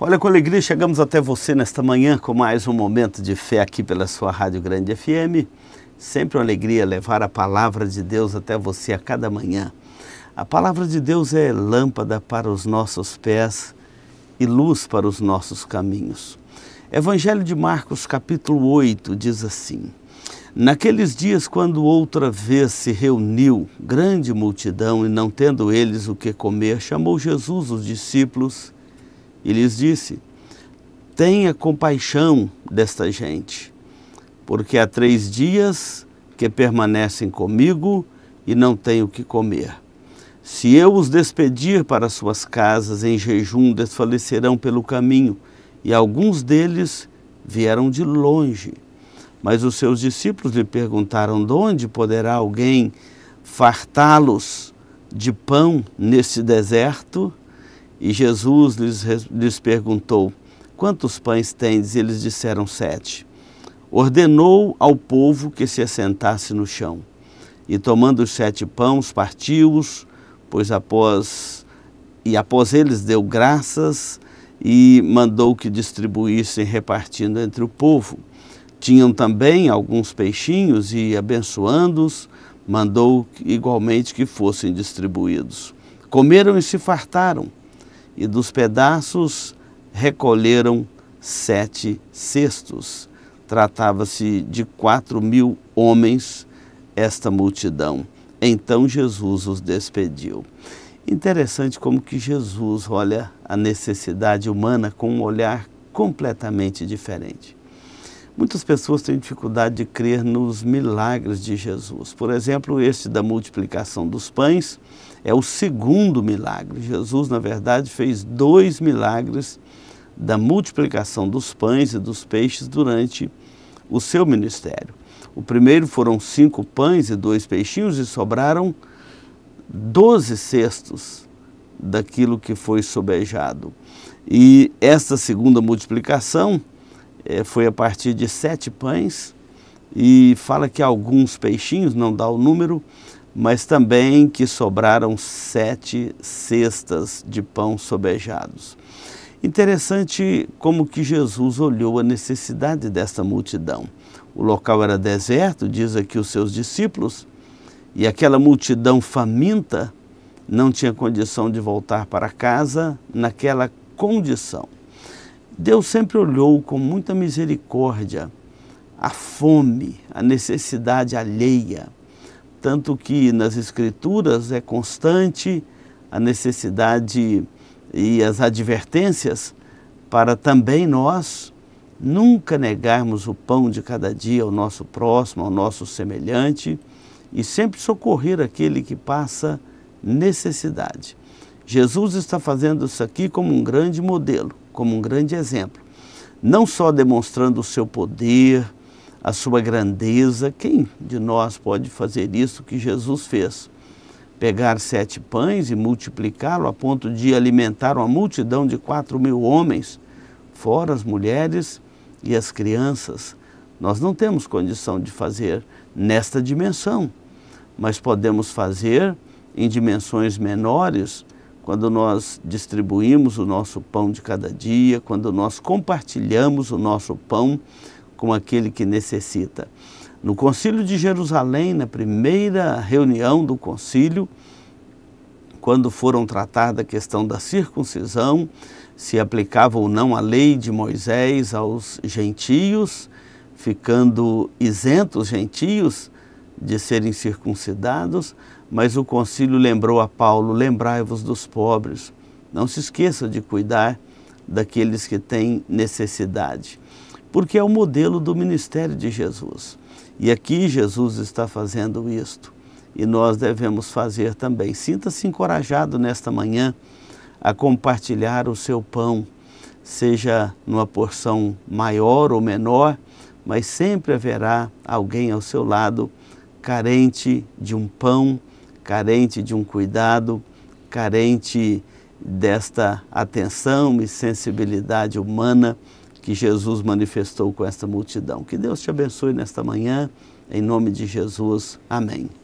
Olha, com alegria chegamos até você nesta manhã com mais um momento de fé aqui pela sua Rádio Grande FM. Sempre uma alegria levar a palavra de Deus até você a cada manhã. A palavra de Deus é lâmpada para os nossos pés e luz para os nossos caminhos. Evangelho de Marcos, capítulo 8, diz assim: Naqueles dias, quando outra vez se reuniu grande multidão e não tendo eles o que comer, chamou Jesus os discípulos e lhes disse: Tenha compaixão desta gente, porque há 3 dias que permanecem comigo e não têm o que comer. Se eu os despedir para suas casas em jejum, desfalecerão pelo caminho, e alguns deles vieram de longe. Mas os seus discípulos lhe perguntaram: de onde poderá alguém fartá-los de pão nesse deserto? E Jesus lhes perguntou: quantos pães tendes? Eles disseram: 7. Ordenou ao povo que se assentasse no chão. E tomando os 7 pães, partiu-os, após eles deu graças e mandou que distribuíssem, repartindo entre o povo. Tinham também alguns peixinhos e, abençoando-os, mandou igualmente que fossem distribuídos. Comeram e se fartaram, e dos pedaços recolheram 7 cestos. Tratava-se de 4.000 homens, esta multidão. Então Jesus os despediu. Interessante como que Jesus olha a necessidade humana com um olhar completamente diferente. Muitas pessoas têm dificuldade de crer nos milagres de Jesus. Por exemplo, este da multiplicação dos pães é o segundo milagre. Jesus, na verdade, fez 2 milagres da multiplicação dos pães e dos peixes durante o seu ministério. O primeiro foram 5 pães e 2 peixinhos e sobraram 12 cestos daquilo que foi sobejado. E esta segunda multiplicação foi a partir de 7 pães e fala que alguns peixinhos, não dá o número, mas também que sobraram 7 cestas de pão sobejados. Interessante como que Jesus olhou a necessidade desta multidão. O local era deserto, diz aqui os seus discípulos, e aquela multidão faminta não tinha condição de voltar para casa naquela condição. Deus sempre olhou com muita misericórdia a fome, a necessidade alheia, tanto que nas Escrituras é constante a necessidade e as advertências para também nós nunca negarmos o pão de cada dia ao nosso próximo, ao nosso semelhante, e sempre socorrer aquele que passa necessidade. Jesus está fazendo isso aqui como um grande modelo, como um grande exemplo. Não só demonstrando o seu poder, a sua grandeza. Quem de nós pode fazer isso que Jesus fez? Pegar 7 pães e multiplicá-lo a ponto de alimentar uma multidão de 4.000 homens, fora as mulheres e as crianças. Nós não temos condição de fazer nesta dimensão, mas podemos fazer em dimensões menores quando nós distribuímos o nosso pão de cada dia, quando nós compartilhamos o nosso pão com aquele que necessita. No Concílio de Jerusalém, na primeira reunião do concílio, quando foram tratar da questão da circuncisão, se aplicava ou não a lei de Moisés aos gentios, ficando isentos os gentios de serem circuncidados, mas o concílio lembrou a Paulo: lembrai-vos dos pobres, não se esqueça de cuidar daqueles que têm necessidade, porque é o modelo do ministério de Jesus. E aqui Jesus está fazendo isto, e nós devemos fazer também. Sinta-se encorajado nesta manhã a compartilhar o seu pão, seja numa porção maior ou menor, mas sempre haverá alguém ao seu lado carente de um pão, carente de um cuidado, carente desta atenção e sensibilidade humana que Jesus manifestou com esta multidão. Que Deus te abençoe nesta manhã, em nome de Jesus. Amém.